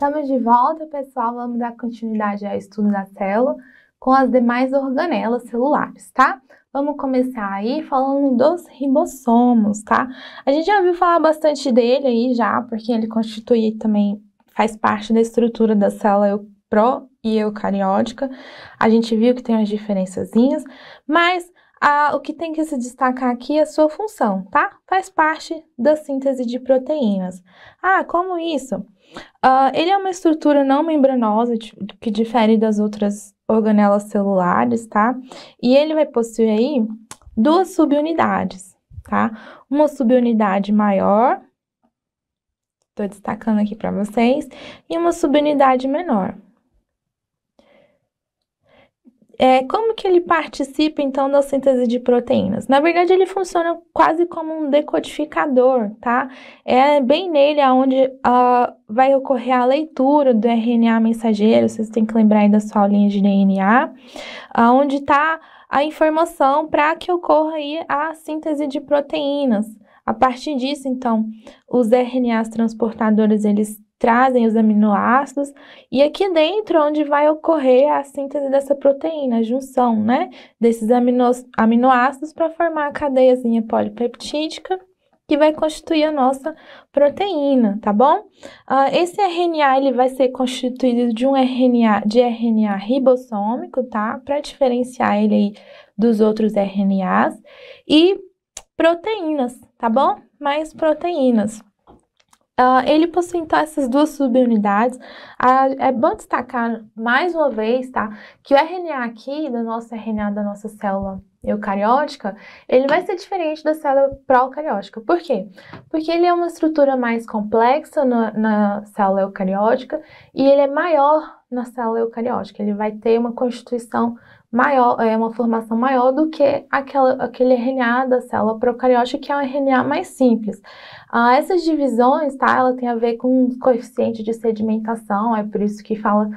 Estamos de volta, pessoal. Vamos dar continuidade ao estudo da célula com as demais organelas celulares, tá? Vamos começar aí falando dos ribossomos, tá? A gente já ouviu falar bastante dele aí já, porque ele constitui também, faz parte da estrutura da célula pró e eucariótica. A gente viu que tem umas diferençazinhas, mas o que tem que se destacar aqui é a sua função, tá? Faz parte da síntese de proteínas. Como isso? Ele é uma estrutura não membranosa que difere das outras organelas celulares, tá? E ele vai possuir aí duas subunidades, tá? Uma subunidade maior, estou destacando aqui para vocês, e uma subunidade menor. Como que ele participa, então, da síntese de proteínas? Na verdade, ele funciona quase como um decodificador, tá? É bem nele onde vai ocorrer a leitura do RNA mensageiro, vocês têm que lembrar aí da sua aulinha de DNA, onde está a informação para que ocorra aí a síntese de proteínas. A partir disso, então, os RNAs transportadores, eles trazem os aminoácidos, e aqui dentro onde vai ocorrer a síntese dessa proteína, a junção, né, desses aminoácidos para formar a cadeiazinha polipeptídica, que vai constituir a nossa proteína, tá bom? Esse RNA, ele vai ser constituído de um RNA ribossômico, tá? Para diferenciar ele aí dos outros RNAs, e proteínas, tá bom? Mais proteínas. Ele possui, então, essas duas subunidades. É bom destacar, mais uma vez, tá? Que o RNA aqui, do nosso RNA da nossa célula eucariótica, ele vai ser diferente da célula procariótica. Por quê? Porque ele é uma estrutura mais complexa na célula eucariótica e ele é maior na célula eucariótica. Ele vai ter uma constituição maior, uma formação maior do que aquele RNA da célula procariótica, que é um RNA mais simples. Essas divisões, tá? Ela tem a ver com o coeficiente de sedimentação, é por isso que fala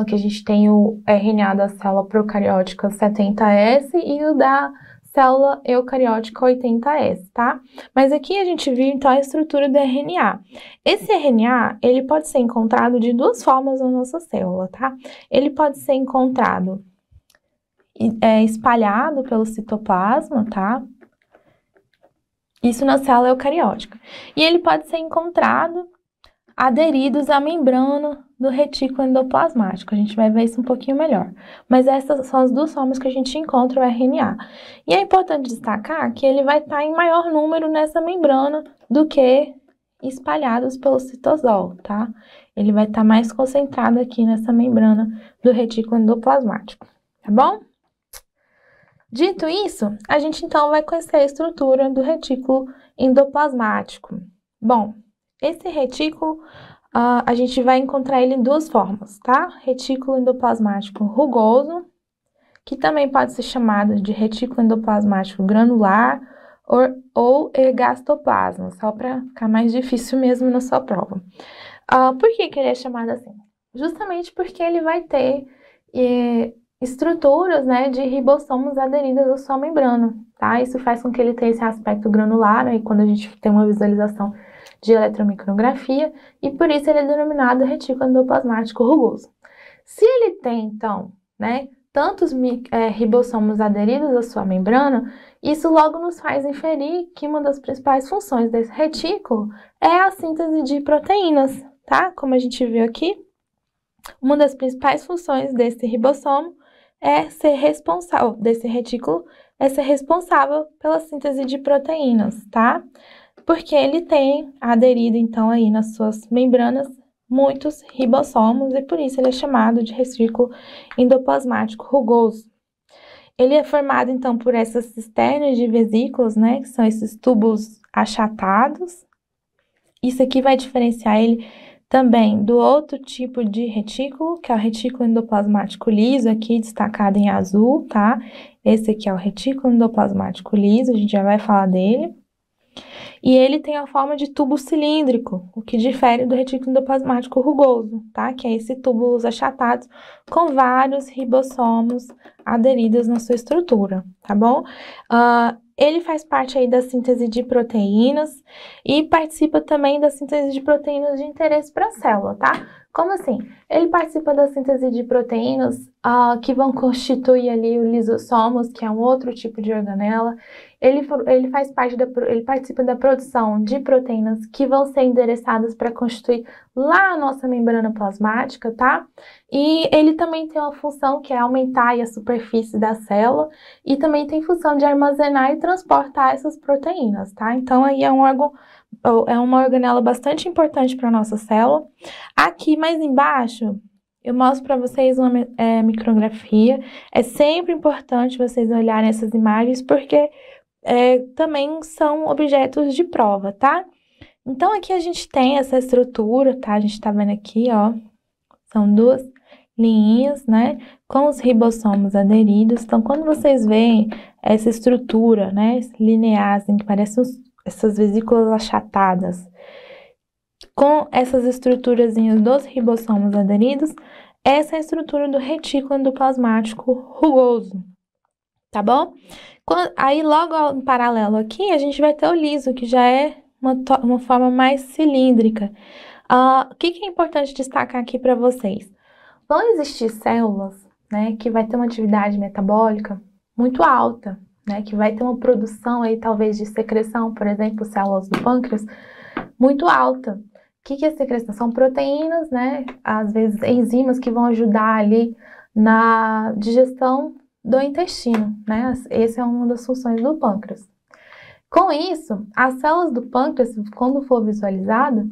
que a gente tem o RNA da célula procariótica 70S e o da célula eucariótica 80S, tá? Mas aqui a gente viu, então, a estrutura do RNA. Esse RNA, ele pode ser encontrado de duas formas na nossa célula, tá? Ele pode ser encontrado espalhado pelo citoplasma, tá? Isso na célula eucariótica. E ele pode ser encontrado aderidos à membrana do retículo endoplasmático. A gente vai ver isso um pouquinho melhor. Mas essas são as duas formas que a gente encontra o RNA. E é importante destacar que ele vai estar em maior número nessa membrana do que espalhados pelo citosol, tá? Ele vai estar mais concentrado aqui nessa membrana do retículo endoplasmático, tá bom? Dito isso, a gente então vai conhecer a estrutura do retículo endoplasmático. Bom, esse retículo, a gente vai encontrar ele em duas formas, tá? Retículo endoplasmático rugoso, que também pode ser chamado de retículo endoplasmático granular ou ergastoplasma, só para ficar mais difícil mesmo na sua prova. Por que ele é chamado assim? Justamente porque ele vai ter estruturas, né, de ribossomos aderidas à sua membrana, tá? Isso faz com que ele tenha esse aspecto granular, aí quando a gente tem uma visualização de eletromicrografia, e por isso ele é denominado retículo endoplasmático rugoso. Se ele tem, então, né, tantos ribossomos aderidos à sua membrana, isso logo nos faz inferir que uma das principais funções desse retículo é a síntese de proteínas, tá? Como a gente viu aqui, uma das principais funções desse ribossomo desse retículo é ser responsável pela síntese de proteínas, tá? Porque ele tem aderido, então, aí nas suas membranas muitos ribossomos e por isso ele é chamado de retículo endoplasmático rugoso. Ele é formado, então, por essas cisternas de vesículas, né? Que são esses tubos achatados. Isso aqui vai diferenciar ele também do outro tipo de retículo, que é o retículo endoplasmático liso, aqui destacado em azul, tá? Esse aqui é o retículo endoplasmático liso, a gente já vai falar dele. E ele tem a forma de tubo cilíndrico, o que difere do retículo endoplasmático rugoso, tá? Que é esse túbulos achatados com vários ribossomos aderidos na sua estrutura, tá bom? Ele faz parte aí da síntese de proteínas e participa também da síntese de proteínas de interesse para a célula, tá? Como assim? Ele participa da síntese de proteínas que vão constituir ali o lisossomos, que é um outro tipo de organela. Ele faz parte ele participa da produção de proteínas que vão ser endereçadas para constituir lá a nossa membrana plasmática, tá? E ele também tem uma função que é aumentar a superfície da célula e também tem função de armazenar e transportar essas proteínas, tá? Então aí é um órgão, é uma organela bastante importante para a nossa célula. Aqui mais embaixo, eu mostro para vocês uma micrografia. É sempre importante vocês olharem essas imagens, porque também são objetos de prova, tá? Então, aqui a gente tem essa estrutura, tá? A gente tá vendo aqui, ó, são duas linhas, né? Com os ribossomos aderidos. Então, quando vocês veem essa estrutura, né, linear, assim, que parece essas vesículas achatadas, com essas estruturazinhas dos ribossomos aderidos, essa é a estrutura do retículo endoplasmático rugoso, tá bom? Aí, logo em paralelo aqui, a gente vai ter o liso, que já é uma forma mais cilíndrica. O que é importante destacar aqui para vocês? Vão existir células, né, que vai ter uma atividade metabólica muito alta, né, que vai ter uma produção aí, talvez, de secreção, por exemplo, células do pâncreas, muito alta. O que é secreção? São proteínas, né, às vezes enzimas que vão ajudar ali na digestão do intestino, né? Essa é uma das funções do pâncreas. Com isso, as células do pâncreas, quando for visualizada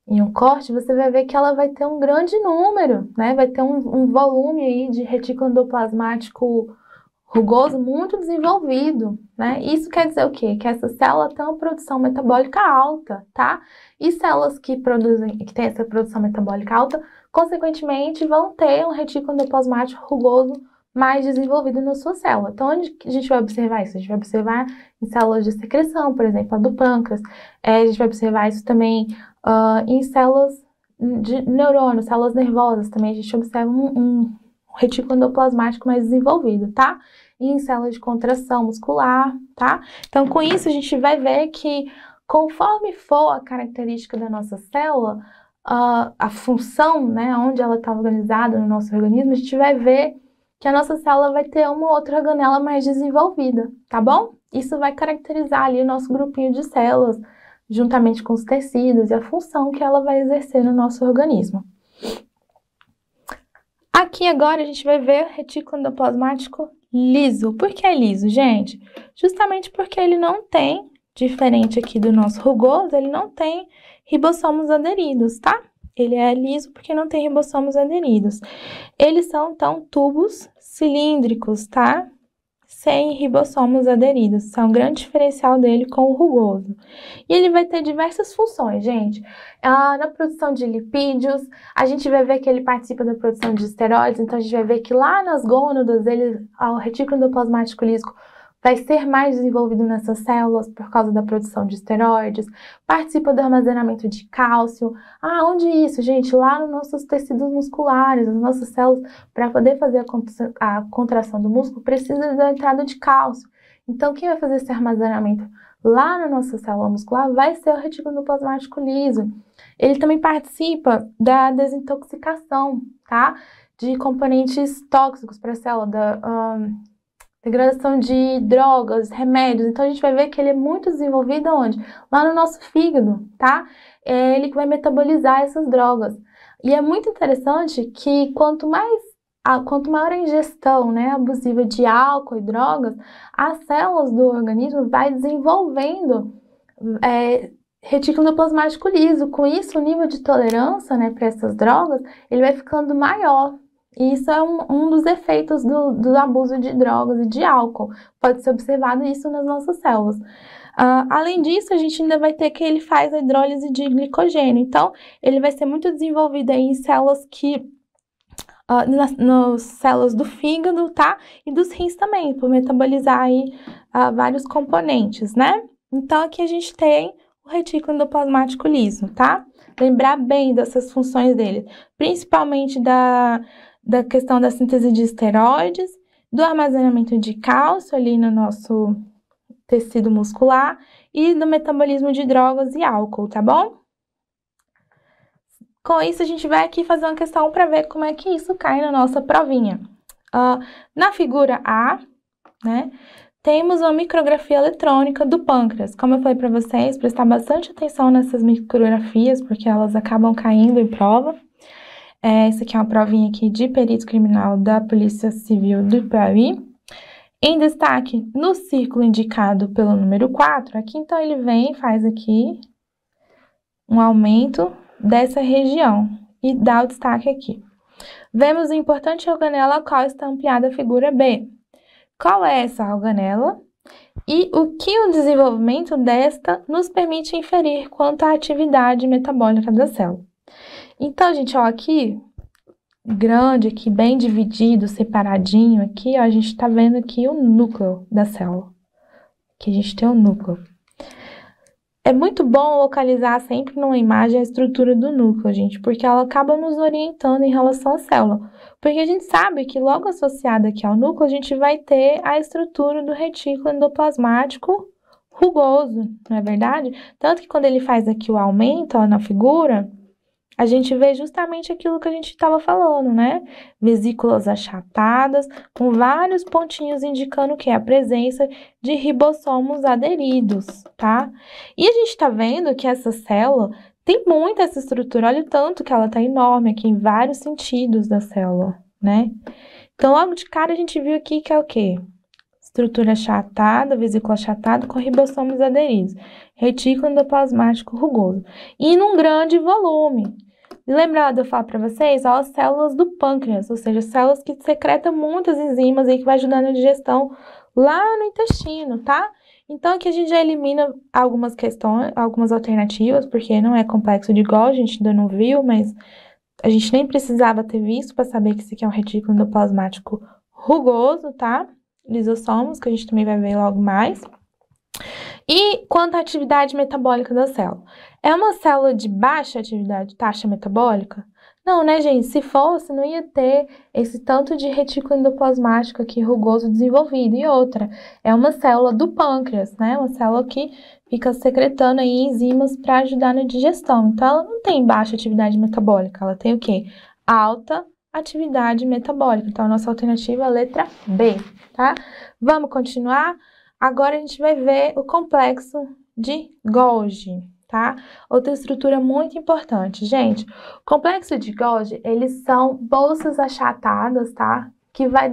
em um corte, você vai ver que ela vai ter um grande número, né? Vai ter um volume aí de retículo endoplasmático rugoso muito desenvolvido, né? Isso quer dizer o quê? Que essa célula tem uma produção metabólica alta, tá? E células que têm essa produção metabólica alta, consequentemente, vão ter um retículo endoplasmático rugoso mais desenvolvido na sua célula. Então, onde a gente vai observar isso? A gente vai observar em células de secreção, por exemplo, a do pâncreas. A gente vai observar isso também em células de neurônio, células nervosas também. A gente observa um retículo endoplasmático mais desenvolvido, tá? E em células de contração muscular, tá? Então, com isso, a gente vai ver que conforme for a característica da nossa célula, a função, né, onde ela está organizada no nosso organismo, a gente vai ver que a nossa célula vai ter uma outra organela mais desenvolvida, tá bom? Isso vai caracterizar ali o nosso grupinho de células, juntamente com os tecidos e a função que ela vai exercer no nosso organismo. Aqui agora a gente vai ver o retículo endoplasmático liso. Por que é liso, gente? Justamente porque ele não tem, diferente aqui do nosso rugoso, ele não tem ribossomos aderidos, tá? Ele é liso porque não tem ribossomos aderidos. Eles são, então, tubos cilíndricos, tá? Sem ribossomos aderidos. Isso é um grande diferencial dele com o rugoso. E ele vai ter diversas funções, gente. Na produção de lipídios, a gente vai ver que ele participa da produção de esteroides, então a gente vai ver que lá nas gônadas, o retículo endoplasmático liso vai ser mais desenvolvido nessas células por causa da produção de esteroides, participa do armazenamento de cálcio. Onde isso, gente? Lá nos nossos tecidos musculares, as nossas células, para poder fazer a contração do músculo, precisa da entrada de cálcio. Então, quem vai fazer esse armazenamento lá na nossa célula muscular vai ser o retículo endoplasmático liso. Ele também participa da desintoxicação, tá? De componentes tóxicos para a célula, degradação de drogas, remédios. Então, a gente vai ver que ele é muito desenvolvido onde? Lá no nosso fígado, tá? Ele que vai metabolizar essas drogas. E é muito interessante que quanto maior a ingestão, né, abusiva de álcool e drogas, as células do organismo vai desenvolvendo retículo endoplasmático liso. Com isso, o nível de tolerância, né, para essas drogas, ele vai ficando maior. E isso é um dos efeitos do abuso de drogas e de álcool. Pode ser observado isso nas nossas células. Além disso, a gente ainda vai ter que ele faz a hidrólise de glicogênio. Então, ele vai ser muito desenvolvido aí em células nas células do fígado, tá? E dos rins também, por metabolizar aí vários componentes, né? Então, aqui a gente tem o retículo endoplasmático liso, tá? Lembrar bem dessas funções dele, principalmente da questão da síntese de esteroides, do armazenamento de cálcio ali no nosso tecido muscular e do metabolismo de drogas e álcool, tá bom? Com isso, a gente vai aqui fazer uma questão para ver como é que isso cai na nossa provinha. Na figura A, né, temos uma micrografia eletrônica do pâncreas. Como eu falei para vocês, prestar bastante atenção nessas micrografias, porque elas acabam caindo em prova. Essa aqui é uma provinha aqui de perito criminal da Polícia Civil do Piauí. Em destaque, no círculo indicado pelo número 4, aqui então ele vem e faz aqui um aumento dessa região e dá o destaque aqui. Vemos o importante organela a qual está ampliada a figura B. Qual é essa organela e o que o desenvolvimento desta nos permite inferir quanto à atividade metabólica da célula? Então, gente, ó, aqui, grande, aqui, bem dividido, separadinho, aqui, ó, a gente tá vendo aqui o núcleo da célula. Aqui a gente tem o núcleo. É muito bom localizar sempre numa imagem a estrutura do núcleo, gente, porque ela acaba nos orientando em relação à célula. Porque a gente sabe que logo associada aqui ao núcleo, a gente vai ter a estrutura do retículo endoplasmático rugoso, não é verdade? Tanto que quando ele faz aqui o aumento, ó, na figura, a gente vê justamente aquilo que a gente estava falando, né? Vesículas achatadas, com vários pontinhos indicando que é a presença de ribossomos aderidos, tá? E a gente tá vendo que essa célula tem muita essa estrutura, olha o tanto que ela tá enorme aqui em vários sentidos da célula, né? Então, logo de cara, a gente viu aqui que é o quê? Estrutura achatada, vesícula achatada com ribossomos aderidos, retículo endoplasmático rugoso e num grande volume. Lembra de eu falar para vocês, ó, as células do pâncreas, ou seja, células que secretam muitas enzimas aí que vai ajudar na digestão lá no intestino, tá? Então aqui a gente já elimina algumas questões, algumas alternativas, porque não é complexo de Golgi, a gente ainda não viu, mas a gente nem precisava ter visto para saber que isso aqui é um retículo endoplasmático rugoso, tá? Lisossomos, que a gente também vai ver logo mais. E quanto à atividade metabólica da célula? É uma célula de baixa atividade, taxa metabólica? Não, né, gente? Se fosse, não ia ter esse tanto de retículo endoplasmático aqui rugoso desenvolvido. E outra, é uma célula do pâncreas, né? Uma célula que fica secretando aí enzimas para ajudar na digestão. Então, ela não tem baixa atividade metabólica, ela tem o quê? Alta atividade metabólica. Então, a nossa alternativa é a letra B, tá? Vamos continuar? Agora a gente vai ver o complexo de Golgi, tá? Outra estrutura muito importante, gente. O complexo de Golgi, eles são bolsas achatadas, tá? Que vai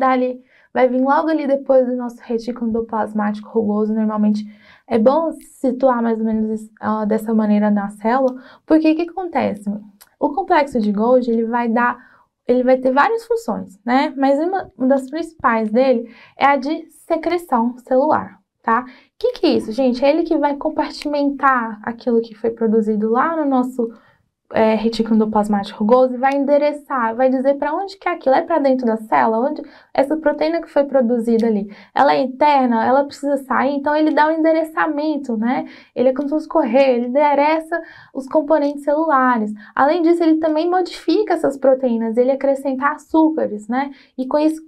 vir logo ali depois do nosso retículo endoplasmático rugoso. Normalmente é bom situar mais ou menos dessa maneira na célula, porque o que acontece? O complexo de Golgi, ele vai ter várias funções, né? Mas uma das principais dele é a de secreção celular, tá? O que é isso, gente? É ele que vai compartimentar aquilo que foi produzido lá no nosso retículo endoplasmático rugoso e vai endereçar, vai dizer para onde que é aquilo, é para dentro da célula, onde essa proteína que foi produzida ali, ela é interna, ela precisa sair, então ele dá um endereçamento, né? Ele é como se fosse correr, ele endereça os componentes celulares. Além disso, ele também modifica essas proteínas, ele acrescenta açúcares, né? E com isso,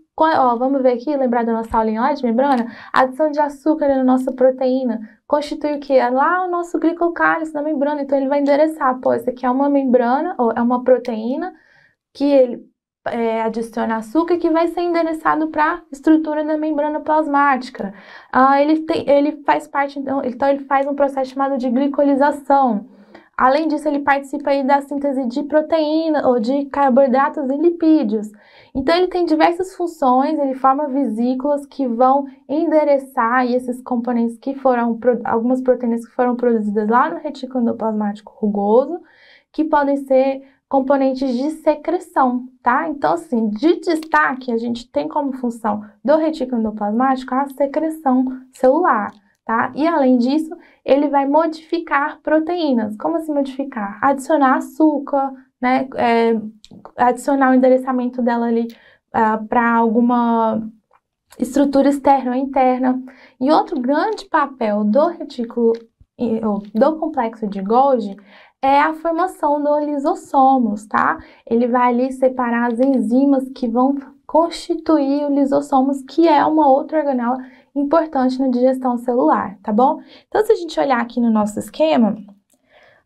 vamos ver aqui, lembrar da nossa aulinha lá de membrana? A adição de açúcar na nossa proteína constitui o que? É lá o nosso glicocálice da membrana, então ele vai endereçar, pô, isso aqui é uma membrana, ou é uma proteína que ele adiciona açúcar que vai ser endereçado para a estrutura da membrana plasmática. Ele faz parte, então ele faz um processo chamado de glicolização. Além disso, ele participa aí da síntese de proteína ou de carboidratos e lipídios. Então, ele tem diversas funções, ele forma vesículas que vão endereçar esses componentes algumas proteínas que foram produzidas lá no retículo endoplasmático rugoso, que podem ser componentes de secreção, tá? Então, assim, de destaque, a gente tem como função do retículo endoplasmático a secreção celular, tá? E, além disso, ele vai modificar proteínas. Como assim modificar? Adicionar açúcar, né? Adicionar o endereçamento dela ali para alguma estrutura externa ou interna. E outro grande papel do retículo, do complexo de Golgi, é a formação dos lisossomos, tá? Ele vai ali separar as enzimas que vão constituir os lisossomos, que é uma outra organela importante na digestão celular, tá bom? Então, se a gente olhar aqui no nosso esquema,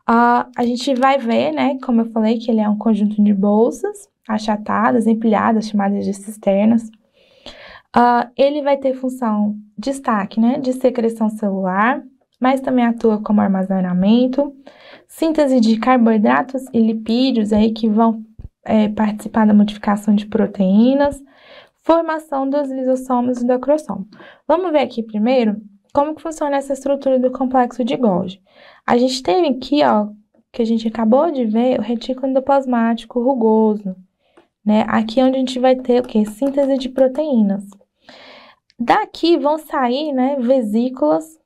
A gente vai ver, né, como eu falei, que ele é um conjunto de bolsas achatadas, empilhadas, chamadas de cisternas. Ele vai ter função destaque, né, de secreção celular, mas também atua como armazenamento, síntese de carboidratos e lipídios aí que vão participar da modificação de proteínas, formação dos lisossomos e do acrossomo. Vamos ver aqui primeiro como que funciona essa estrutura do complexo de Golgi. A gente tem aqui, ó, que a gente acabou de ver, o retículo endoplasmático rugoso, né? Aqui é onde a gente vai ter o quê? Síntese de proteínas. Daqui vão sair, né, vesículas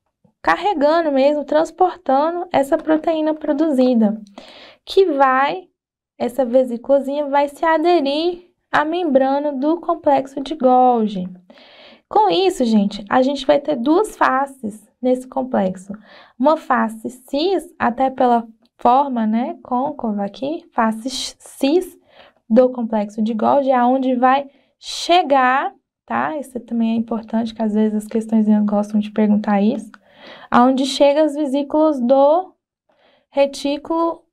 carregando mesmo, transportando essa proteína produzida, que essa vesículazinha vai se aderir à membrana do complexo de Golgi. Com isso, gente, a gente vai ter duas faces nesse complexo. Uma face cis, até pela forma, né, côncava aqui, face cis do complexo de Golgi, aonde vai chegar, tá? Isso também é importante, que às vezes as questões gostam de perguntar isso. Aonde chega as vesículas do retículo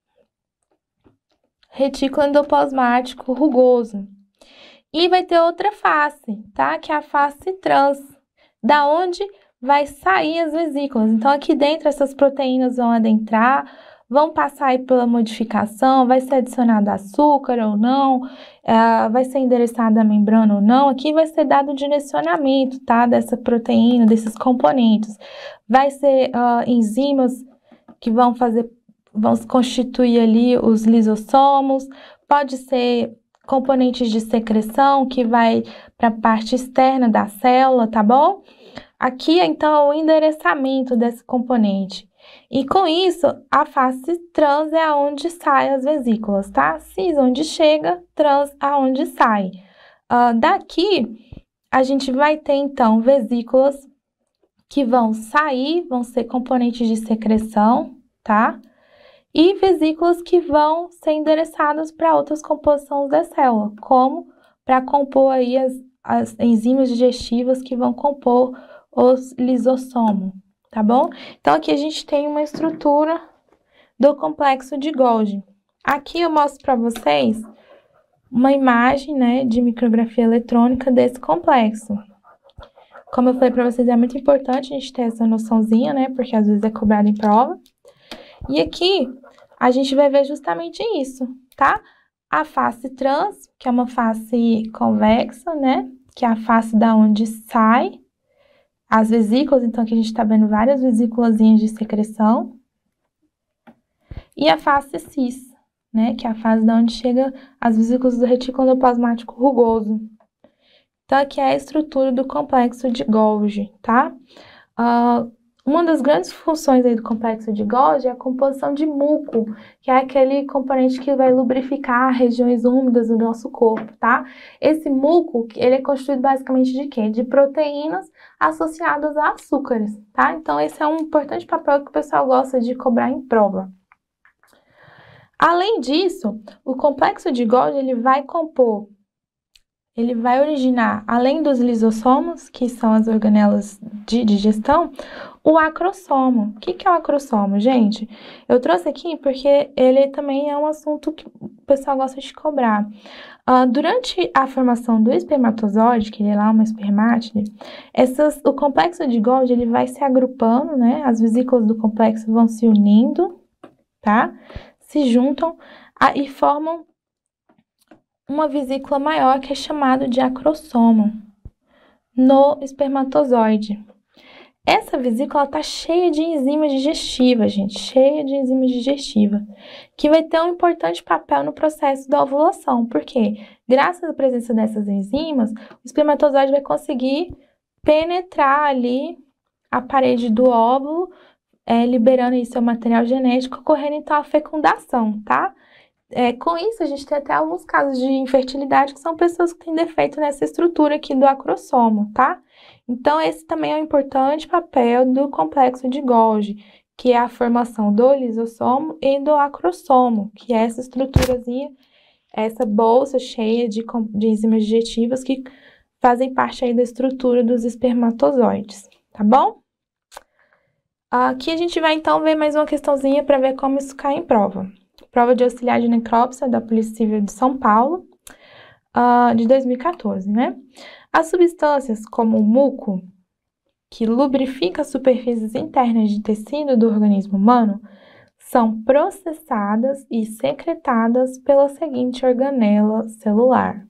endoplasmático rugoso. E vai ter outra face, tá? Que é a face trans, da onde vai sair as vesículas. Então, aqui dentro, essas proteínas vão adentrar, vão passar aí pela modificação, vai ser adicionado açúcar ou não, vai ser endereçada a membrana ou não. Aqui vai ser dado o direcionamento, tá? Dessa proteína, desses componentes. Vai ser enzimas que vão constituir ali os lisossomos, pode ser componentes de secreção que vai para a parte externa da célula, tá bom? Aqui, então, é o endereçamento desse componente. E com isso, a face trans é aonde saem as vesículas, tá? Cis, onde chega, trans, aonde sai. Daqui, a gente vai ter, então, vesículas que vão sair, vão ser componentes de secreção, tá? E vesículas que vão ser endereçadas para outras composições da célula, como para compor aí as enzimas digestivas que vão compor os lisossomos, tá bom? Então, aqui a gente tem uma estrutura do complexo de Golgi. Aqui eu mostro para vocês uma imagem, né, de micrografia eletrônica desse complexo. Como eu falei para vocês, é muito importante a gente ter essa noçãozinha, né, porque às vezes é cobrado em prova. E aqui a gente vai ver justamente isso, tá? A face trans, que é uma face convexa, né? Que é a face da onde sai as vesículas. Então, aqui a gente tá vendo várias vesículazinhas de secreção. E a face cis, né? Que é a face da onde chega as vesículas do retículo endoplasmático rugoso. Então, aqui é a estrutura do complexo de Golgi, tá? Uma das grandes funções aí do complexo de Golgi é a composição de muco, que é aquele componente que vai lubrificar regiões úmidas do nosso corpo, tá? Esse muco, ele é constituído basicamente de quê? De proteínas associadas a açúcares, tá? Então, esse é um importante papel que o pessoal gosta de cobrar em prova. Além disso, o complexo de Golgi, ele vai originar, além dos lisossomos, que são as organelas de digestão, o acrossomo. O que é o acrossomo, gente? Eu trouxe aqui porque ele também é um assunto que o pessoal gosta de cobrar. Durante a formação do espermatozoide, que ele é lá uma espermátide, o complexo de Golgi, ele vai se agrupando, né? As vesículas do complexo vão se unindo, tá? Se juntam e formam uma vesícula maior que é chamado de acrossomo no espermatozoide. Essa vesícula está cheia de enzimas digestivas, gente, cheia de enzimas digestivas, que vai ter um importante papel no processo da ovulação, porque graças à presença dessas enzimas, o espermatozoide vai conseguir penetrar ali a parede do óvulo, liberando aí seu material genético, ocorrendo então a fecundação, tá? Com isso, a gente tem até alguns casos de infertilidade que são pessoas que têm defeito nessa estrutura aqui do acrossomo, tá? Então, esse também é um importante papel do complexo de Golgi, que é a formação do lisossomo e do acrossomo, que é essa estruturazinha, essa bolsa cheia de enzimas digestivas que fazem parte aí da estrutura dos espermatozoides, tá bom? Aqui a gente vai, então, ver mais uma questãozinha para ver como isso cai em prova. Prova de auxiliar de necrópsia da Polícia Civil de São Paulo, de 2014, né? As substâncias como o muco, que lubrifica as superfícies internas de tecido do organismo humano, são processadas e secretadas pela seguinte organela celular.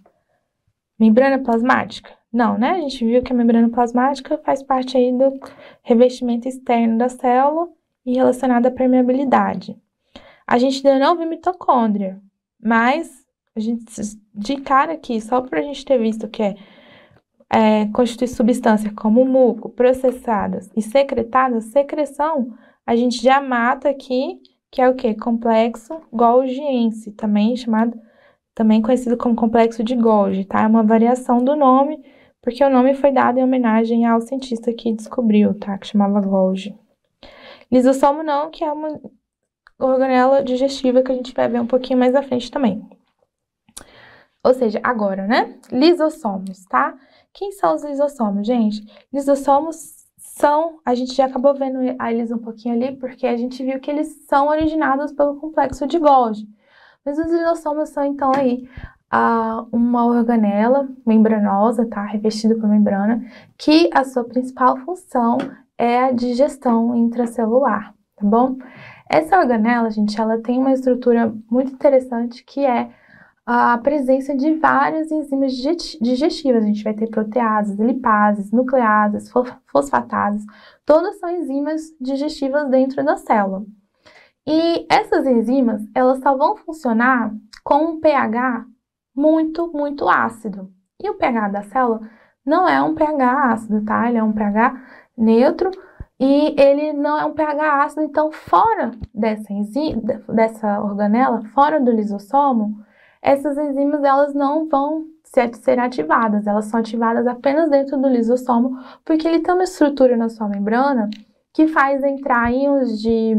Membrana plasmática? Não, né? A gente viu que a membrana plasmática faz parte aí do revestimento externo da célula e relacionada à permeabilidade. A gente ainda não viu mitocôndria, mas a gente, de cara aqui, só por a gente ter visto que constitui substância como muco, processadas e secretadas, secreção, a gente já mata aqui, que é o quê? Complexo golgiense, também conhecido como complexo de Golgi, tá? É uma variação do nome, porque o nome foi dado em homenagem ao cientista que descobriu, tá? Que chamava Golgi. Lisossomo não, que é uma organela digestiva que a gente vai ver um pouquinho mais à frente também. Ou seja, agora, né? Lisossomos, tá? Quem são os lisossomos, gente? Lisossomos são, a gente já acabou vendo eles um pouquinho ali, porque a gente viu que eles são originados pelo complexo de Golgi. Mas os lisossomos são, então, aí, uma organela membranosa, tá? Revestida por membrana, que a sua principal função é a digestão intracelular, tá bom? Essa organela, gente, ela tem uma estrutura muito interessante, que é a presença de várias enzimas digestivas. A gente vai ter proteases, lipases, nucleases, fosfatases, todas são enzimas digestivas dentro da célula. E essas enzimas, elas só vão funcionar com um pH muito, muito ácido. E o pH da célula não é um pH ácido, tá? Ele é um pH neutro e ele não é um pH ácido. Então, fora dessa organela, fora do lisossomo, essas enzimas, elas não vão ser ativadas. Elas são ativadas apenas dentro do lisossomo, porque ele tem uma estrutura na sua membrana que faz entrar íons de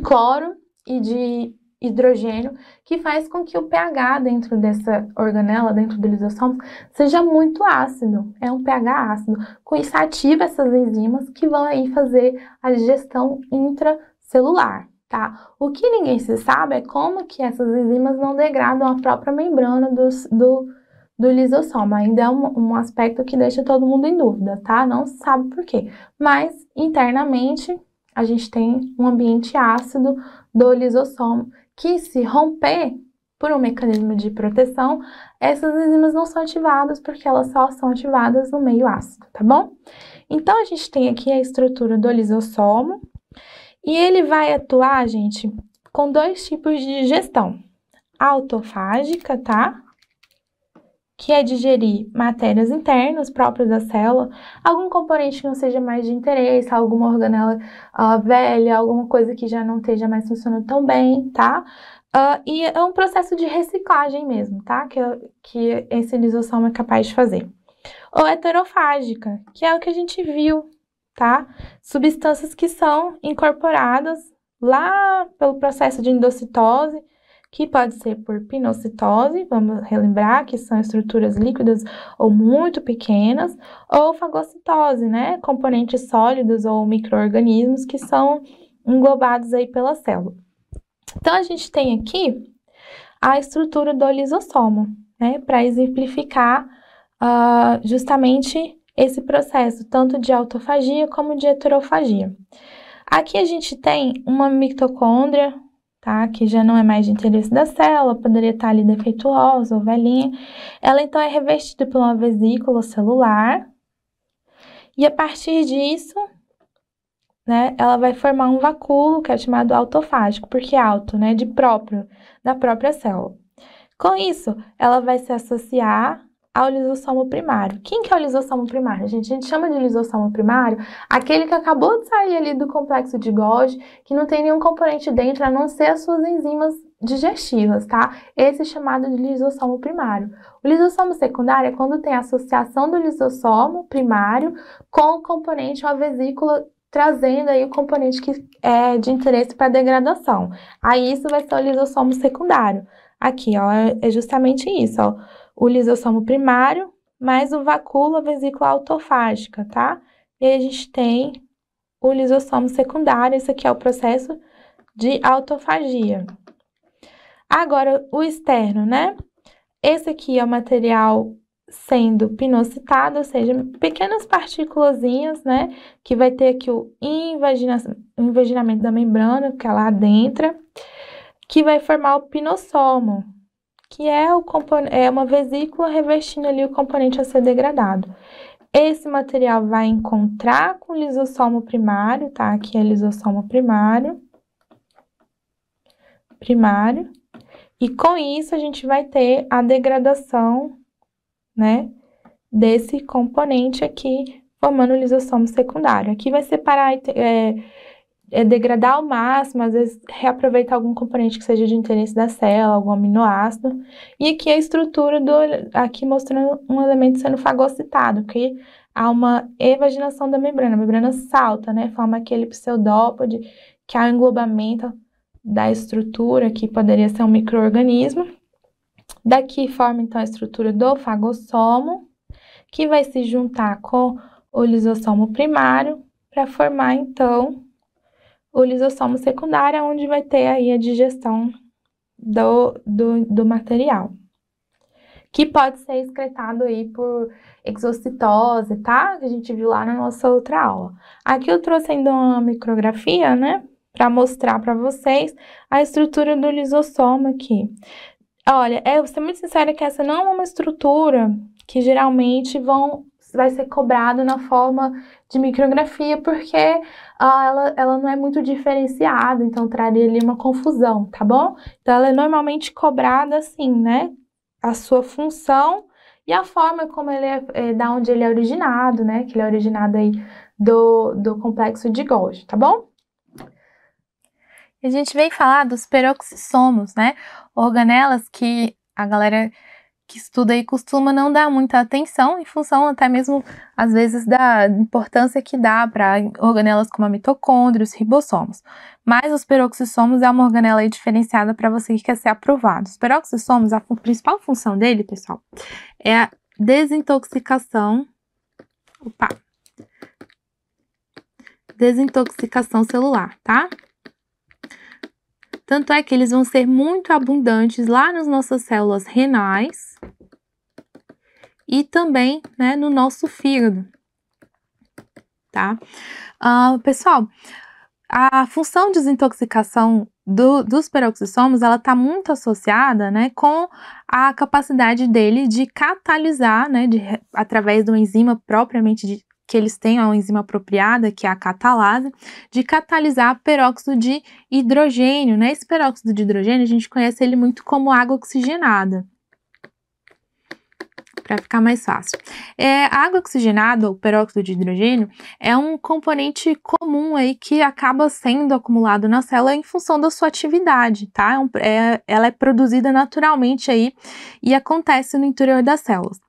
cloro e de hidrogênio, que faz com que o pH dentro dessa organela, dentro do lisossomo, seja muito ácido. É um pH ácido. Com isso, ativa essas enzimas que vão aí fazer a digestão intracelular, tá? O que ninguém se sabe é como que essas enzimas não degradam a própria membrana do lisossomo. Ainda é um aspecto que deixa todo mundo em dúvida, tá? Não se sabe por quê. Mas, internamente, a gente tem um ambiente ácido do lisossomo, que se romper por um mecanismo de proteção, essas enzimas não são ativadas, porque elas só são ativadas no meio ácido, tá bom? Então, a gente tem aqui a estrutura do lisossomo, e ele vai atuar, gente, com dois tipos de digestão. Autofágica, tá? Que é digerir matérias internas próprias da célula, algum componente que não seja mais de interesse, alguma organela velha, alguma coisa que já não esteja mais funcionando tão bem, tá? E é um processo de reciclagem mesmo, tá? Que esse lisossomo é capaz de fazer. Ou heterofágica, que é o que a gente viu, tá? Substâncias que são incorporadas lá pelo processo de endocitose, que pode ser por pinocitose, vamos relembrar que são estruturas líquidas ou muito pequenas, ou fagocitose, né? Componentes sólidos ou micro-organismos que são englobados aí pela célula. Então, a gente tem aqui a estrutura do lisossomo, né? Para exemplificar justamente esse processo, tanto de autofagia como de heterofagia. Aqui a gente tem uma mitocôndria, tá? Que já não é mais de interesse da célula, poderia estar ali defeituosa ou velhinha. Ela, então, é revestida por uma vesícula celular. E, a partir disso, né, ela vai formar um vacúolo, que é chamado autofágico, porque é auto, né, de próprio, da própria célula. Com isso, ela vai se associar ao lisossomo primário. Quem que é o lisossomo primário? A gente chama de lisossomo primário aquele que acabou de sair ali do complexo de Golgi, que não tem nenhum componente dentro, a não ser as suas enzimas digestivas, tá? Esse é chamado de lisossomo primário. O lisossomo secundário é quando tem a associação do lisossomo primário com o componente, uma vesícula, trazendo aí o componente que é de interesse para degradação. Aí isso vai ser o lisossomo secundário. Aqui, ó, é justamente isso, ó. O lisossomo primário, mais o vacúolo, a vesícula autofágica, tá? E aí a gente tem o lisossomo secundário. Esse aqui é o processo de autofagia. Agora, o externo, né? Esse aqui é o material sendo pinocitado, ou seja, pequenas partículazinhas, né? Que vai ter aqui o invaginamento da membrana, que ela adentra, que vai formar o pinossomo, que é uma vesícula revestindo ali o componente a ser degradado. Esse material vai encontrar com o lisossomo primário, tá? Aqui é lisossomo primário. E com isso a gente vai ter a degradação, né, desse componente aqui, formando o lisossomo secundário. Aqui vai separar, degradar ao máximo, às vezes reaproveitar algum componente que seja de interesse da célula, algum aminoácido. E aqui a estrutura aqui mostrando um elemento sendo fagocitado, que há uma evaginação da membrana. A membrana salta, né? Forma aquele pseudópode, que há um englobamento da estrutura, que poderia ser um micro-organismo. Daqui forma, então, a estrutura do fagossomo, que vai se juntar com o lisossomo primário, para formar, então, o lisossomo secundário, onde vai ter aí a digestão do material, que pode ser excretado aí por exocitose, tá? Que a gente viu lá na nossa outra aula. Aqui eu trouxe ainda uma micrografia, né? Para mostrar para vocês a estrutura do lisossomo aqui. Olha, eu vou ser muito sincera que essa não é uma estrutura que geralmente vai ser cobrado na forma de micrografia, porque ela não é muito diferenciada, então traria ali uma confusão, tá bom? Então, ela é normalmente cobrada assim, né? A sua função e a forma como ele da onde ele é originado, né? Que ele é originado aí do complexo de Golgi, tá bom? A gente vem falar dos peroxissomos, né? Organelas que a galera que estuda aí costuma não dar muita atenção, em função até mesmo, às vezes, da importância que dá para organelas como a mitocôndria, os ribossomos. Mas os peroxissomos é uma organela aí diferenciada para você que quer ser aprovado. Os peroxissomos, a principal função dele, pessoal, é a desintoxicação celular, tá? Tanto é que eles vão ser muito abundantes lá nas nossas células renais e também, né, no nosso fígado, tá? Pessoal, a função de desintoxicação dos peroxissomos, ela está muito associada, né, com a capacidade dele de catalisar, né, através do enzima propriamente que eles têm uma enzima apropriada, que é a catalase, de catalisar peróxido de hidrogênio, né? Esse peróxido de hidrogênio, a gente conhece ele muito como água oxigenada, para ficar mais fácil. A água oxigenada, ou peróxido de hidrogênio, é um componente comum aí que acaba sendo acumulado na célula em função da sua atividade, tá? Ela é produzida naturalmente aí e acontece no interior das células,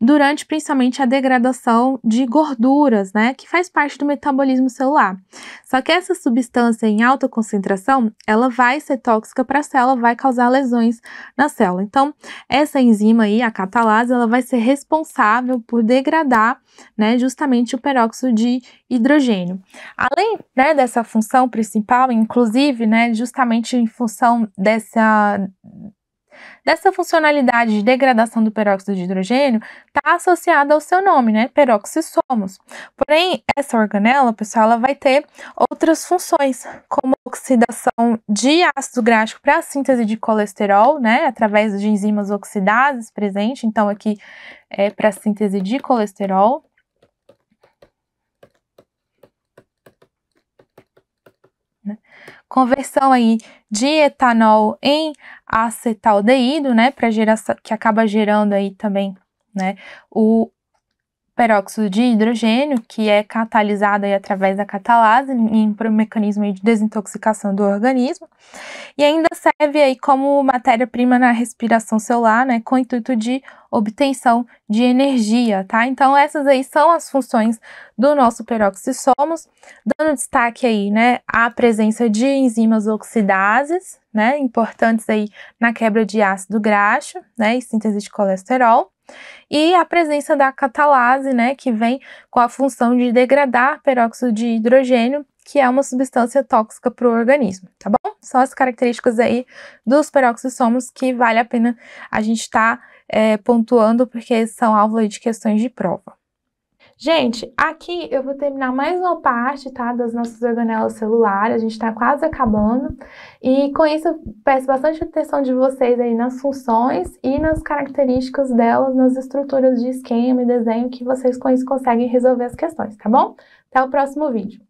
durante principalmente a degradação de gorduras, né, que faz parte do metabolismo celular. Só que essa substância em alta concentração, ela vai ser tóxica para a célula, vai causar lesões na célula. Então, essa enzima aí, a catalase, ela vai ser responsável por degradar, né, justamente o peróxido de hidrogênio. Além, né, dessa função principal, inclusive, né, justamente em função dessa funcionalidade de degradação do peróxido de hidrogênio, está associada ao seu nome, né, peroxissomos. Porém, essa organela, pessoal, ela vai ter outras funções, como oxidação de ácido gráfico para a síntese de colesterol, né, através de enzimas oxidases presentes, então aqui é para a síntese de colesterol. Conversão aí de etanol em acetaldeído, né, para geração, que acaba gerando aí também, né, o peróxido de hidrogênio, que é catalisado aí através da catalase em um mecanismo aí de desintoxicação do organismo, e ainda serve aí como matéria-prima na respiração celular, né, com o intuito de obtenção de energia, tá? Então, essas aí são as funções do nosso peroxissomos, dando destaque aí, né, à presença de enzimas oxidases, né, importantes aí na quebra de ácido graxo, né, e síntese de colesterol. E a presença da catalase, né, que vem com a função de degradar peróxido de hidrogênio, que é uma substância tóxica para o organismo, tá bom? São as características aí dos peroxissomos que vale a pena a gente estar pontuando, porque são alvo aí de questões de prova. Gente, aqui eu vou terminar mais uma parte, tá, das nossas organelas celulares, a gente tá quase acabando, e com isso eu peço bastante atenção de vocês aí nas funções e nas características delas, nas estruturas de esquema e desenho, que vocês com isso conseguem resolver as questões, tá bom? Até o próximo vídeo.